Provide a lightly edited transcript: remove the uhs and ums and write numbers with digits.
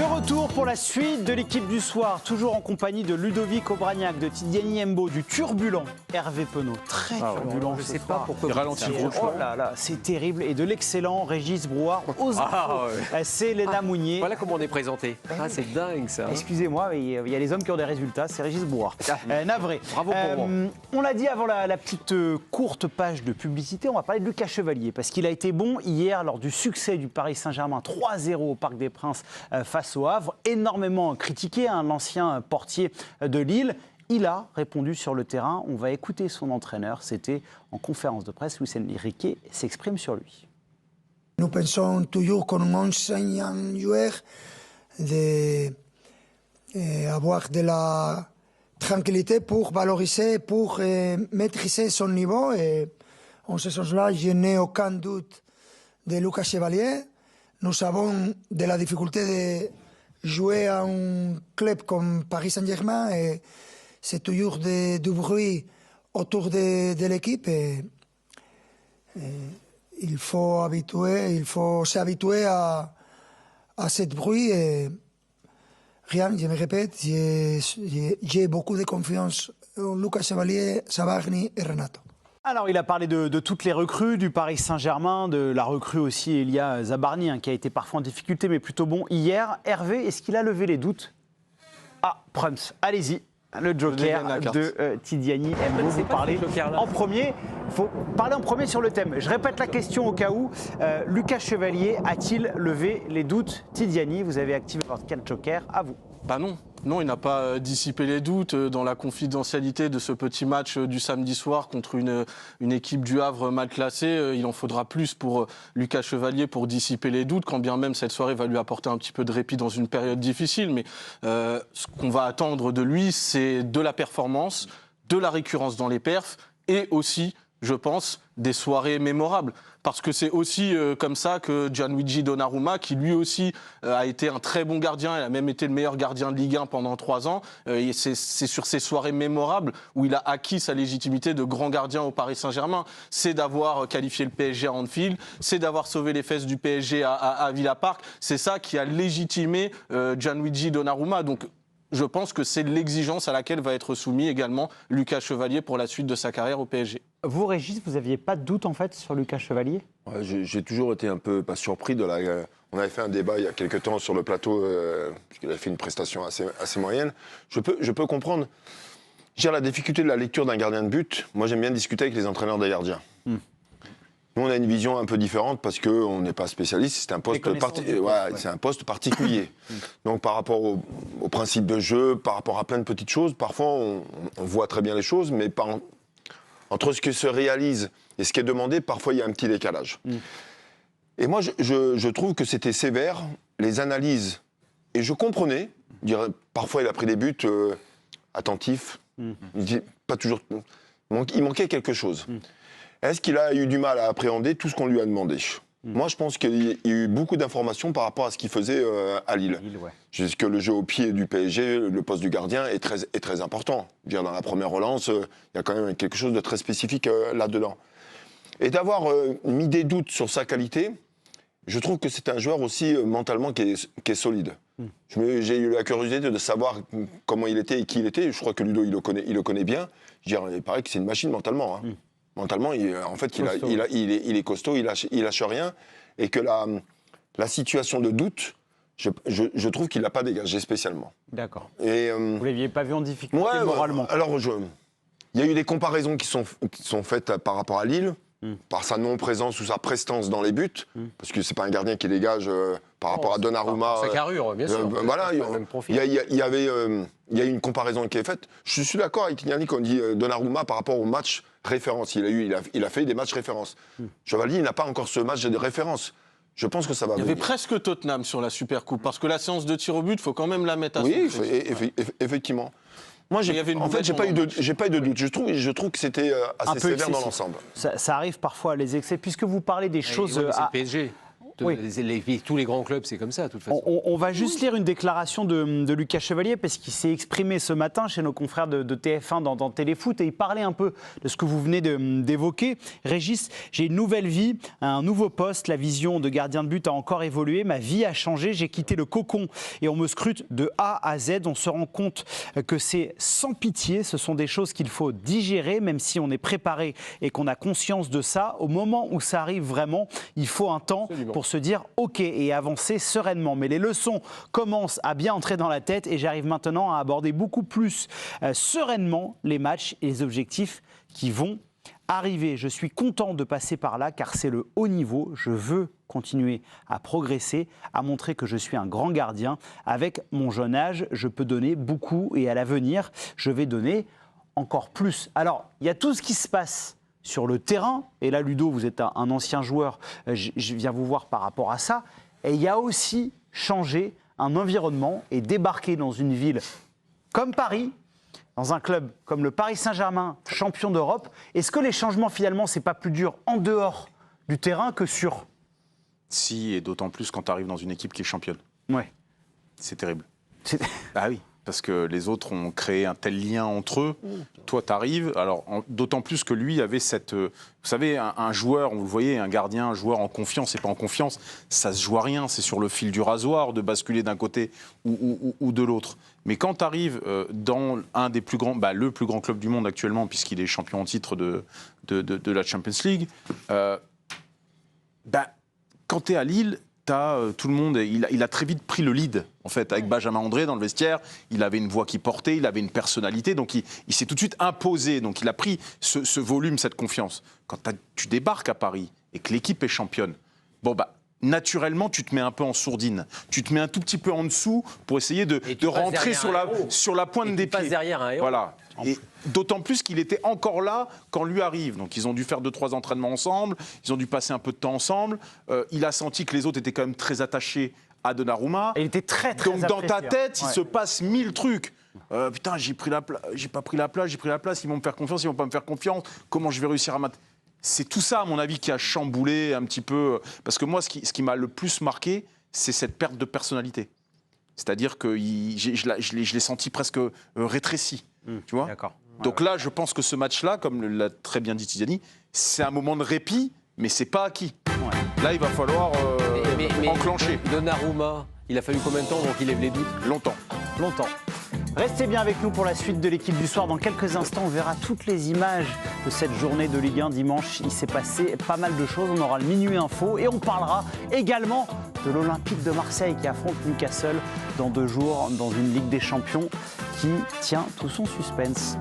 retour pour la suite de l'équipe du soir, toujours en compagnie de Ludovic Obraniak, de Tidiane Embo, du turbulent Hervé Penaud, très turbulent. Je ne sais pas pourquoi. Il ralentit le groupe. Oh là là, c'est terrible. Et de l'excellent Régis Brouard aux infos. C'est Léna Mounier. Voilà comment on est présenté. Ah, c'est dingue ça. Excusez-moi, il y a les hommes qui ont des résultats, c'est Régis Brouard. Navré. Bravo pour moi. On l'a dit avant la petite courte page de publicité, on va parler de Lucas Chevalier, parce qu'il a été bon hier lors du succès du Paris Saint-Germain 3-0 au Parc des Princes face au Havre, énormément critiqué, l'ancien portier de Lille. Il a répondu sur le terrain. On va écouter son entraîneur. C'était en conférence de presse. Luis Enrique s'exprime sur lui. Nous pensons toujours comme ancien joueur d'avoir de la tranquillité pour valoriser, pour maîtriser son niveau. Et en ce sens-là, je n'ai aucun doute de Lucas Chevalier. Nous avons de la difficulté de jouer à un club comme Paris Saint-Germain et c'est toujours du bruit autour de l'équipe et il faut s'habituer à ce bruit et rien, je me répète, j'ai beaucoup de confiance en Lucas Chevalier, Zabarni et Renato. Alors, il a parlé de toutes les recrues du Paris Saint-Germain, de la recrue aussi Elia Zabarni, qui a été parfois en difficulté, mais plutôt bon hier. Hervé, est-ce qu'il a levé les doutes? Ah, Prums, allez-y, le joker de Tidiane Embo. Vous parlez en premier. Il faut parler en premier sur le thème. Je répète la question au cas où. Lucas Chevalier a-t-il levé les doutes? Tidiane, vous avez activé votre carte joker, à vous. Bah non. Non, il n'a pas dissipé les doutes dans la confidentialité de ce petit match du samedi soir contre une équipe du Havre mal classée. Il en faudra plus pour Lucas Chevalier pour dissiper les doutes, quand bien même cette soirée va lui apporter un petit peu de répit dans une période difficile. Mais ce qu'on va attendre de lui, c'est de la performance, de la récurrence dans les perfs et aussi, je pense, des soirées mémorables. Parce que c'est aussi comme ça que Gianluigi Donnarumma, qui lui aussi a été un très bon gardien, il a même été le meilleur gardien de Ligue 1 pendant 3 ans, et c'est sur ces soirées mémorables où il a acquis sa légitimité de grand gardien au Paris Saint-Germain. C'est d'avoir qualifié le PSG à Anfield, c'est d'avoir sauvé les fesses du PSG à Villa Park, c'est ça qui a légitimé Gianluigi Donnarumma. Donc, je pense que c'est l'exigence à laquelle va être soumis également Lucas Chevalier pour la suite de sa carrière au PSG. Vous, Régis, vous n'aviez pas de doute en fait sur Lucas Chevalier? Ouais, j'ai toujours été un peu surpris de la... On avait fait un débat il y a quelques temps sur le plateau, puisqu'il avait fait une prestation assez moyenne. Je peux comprendre. J'ai la difficulté de la lecture d'un gardien de but. Moi, j'aime bien discuter avec les entraîneurs des gardiens. Nous, on a une vision un peu différente parce qu'on n'est pas spécialiste, c'est un poste, c'est un poste particulier. Donc par rapport au principe de jeu, par rapport à plein de petites choses, parfois on voit très bien les choses, mais entre ce qui se réalise et ce qui est demandé, parfois il y a un petit décalage. Et moi, je trouve que c'était sévère, les analyses, et je comprenais, parfois il a pris des buts attentifs, pas toujours, il manquait quelque chose. Est-ce qu'il a eu du mal à appréhender tout ce qu'on lui a demandé? Moi, je pense qu'il y a eu beaucoup d'informations par rapport à ce qu'il faisait à Lille. Parce que le jeu au pied du PSG, le poste du gardien, est très important. Dans la première relance, il y a quand même quelque chose de très spécifique là-dedans. Et d'avoir mis des doutes sur sa qualité, je trouve que c'est un joueur aussi mentalement qui est solide. J'ai eu la curiosité de savoir comment il était et qui il était. Je crois que Ludo, il le connaît bien. Il paraît que c'est une machine mentalement. Mentalement, il est costaud, il lâche rien. Et que la situation de doute, je trouve qu'il n'a pas dégagé spécialement. D'accord. Vous ne l'aviez pas vu en difficulté moralement? Alors, il y a eu des comparaisons qui sont faites par rapport à Lille, par sa non-présence ou sa prestance dans les buts, parce que c'est pas un gardien qui dégage par rapport à Donnarumma. Sa carrure, bien sûr. Voilà, il y a une comparaison qui est faite. Je suis d'accord avec Tignani quand on dit Donnarumma par rapport au match référence. Il a fait des matchs références. Chevalier, il n'a pas encore ce match de référence. Je pense que ça va venir. Il y avait presque Tottenham sur la Supercoupe, parce que la séance de tir au but, il faut quand même la mettre à son Oui, effectivement. Moi, j'ai pas eu de doute. Je trouve que c'était assez sévère dans l'ensemble. Ça arrive parfois à les excès. Puisque vous parlez des choses... c'est le PSG. Oui. Tous les grands clubs, c'est comme ça, de toute façon. On va juste lire une déclaration de Lucas Chevalier, parce qu'il s'est exprimé ce matin chez nos confrères de TF1 dans Téléfoot, et il parlait un peu de ce que vous venez d'évoquer. Régis, j'ai une nouvelle vie, un nouveau poste, la vision de gardien de but a encore évolué, ma vie a changé, j'ai quitté le cocon et on me scrute de A à Z. On se rend compte que c'est sans pitié, ce sont des choses qu'il faut digérer, même si on est préparé et qu'on a conscience de ça. Au moment où ça arrive vraiment, il faut un temps pour se dire OK et avancer sereinement. Mais les leçons commencent à bien entrer dans la tête et j'arrive maintenant à aborder beaucoup plus sereinement les matchs et les objectifs qui vont arriver. Je suis content de passer par là car c'est le haut niveau. Je veux continuer à progresser, à montrer que je suis un grand gardien. Avec mon jeune âge, je peux donner beaucoup et à l'avenir, je vais donner encore plus. Alors, il y a tout ce qui se passe sur le terrain. Et là, Ludo, vous êtes un ancien joueur. Je viens vous voir par rapport à ça. Et il y a aussi changer un environnement et débarquer dans une ville comme Paris, dans un club comme le Paris Saint-Germain, champion d'Europe. Est-ce que les changements, finalement, c'est pas plus dur en dehors du terrain que sur? Si, et d'autant plus quand tu arrives dans une équipe qui est championne. Ouais. C'est terrible. Ah oui, parce que les autres ont créé un tel lien entre eux. Toi, tu arrives, alors d'autant plus que lui avait cette... vous savez, un joueur, vous le voyez, un gardien, un joueur en confiance et pas en confiance, ça se joue à rien, c'est sur le fil du rasoir de basculer d'un côté ou de l'autre. Mais quand tu arrives dans un des plus grands, le plus grand club du monde actuellement, puisqu'il est champion en titre de la Champions League, quand tu es à Lille, tout le monde, il a très vite pris le lead, en fait, avec Benjamin André dans le vestiaire. Il avait une voix qui portait, il avait une personnalité, donc il s'est tout de suite imposé. Donc il a pris ce volume, cette confiance. Quand tu débarques à Paris et que l'équipe est championne, naturellement, tu te mets un peu en sourdine. Tu te mets un tout petit peu en dessous pour essayer de rentrer sur la pointe des pieds. Derrière un héros. Voilà. Et d'autant plus qu'il était encore là quand lui arrive. Donc ils ont dû faire 2-3 entraînements ensemble, ils ont dû passer un peu de temps ensemble. Il a senti que les autres étaient quand même très attachés à Donnarumma. Et il était très Donc dans ta apprécié. tête, il se passe 1000 trucs. Putain, j'ai pas pris la place, ils vont me faire confiance, ils vont pas me faire confiance. Comment je vais réussir à C'est tout ça, à mon avis, qui a chamboulé un petit peu. Parce que moi, ce qui m'a le plus marqué, c'est cette perte de personnalité. C'est-à-dire que je l'ai senti presque rétréci. Tu vois ? D'accord. Donc là, je pense que ce match-là, comme l'a très bien dit Tiziani, c'est un moment de répit, mais c'est pas acquis. Ouais. Là, il va falloir enclencher. Donnarumma, il a fallu combien de temps avant qu'il lève les doutes ? Longtemps. Restez bien avec nous pour la suite de l'équipe du soir. Dans quelques instants, on verra toutes les images de cette journée de Ligue 1 dimanche. Il s'est passé pas mal de choses. On aura le Minuit Info et on parlera également de l'Olympique de Marseille qui affronte Newcastle dans 2 jours dans une Ligue des Champions qui tient tout son suspense.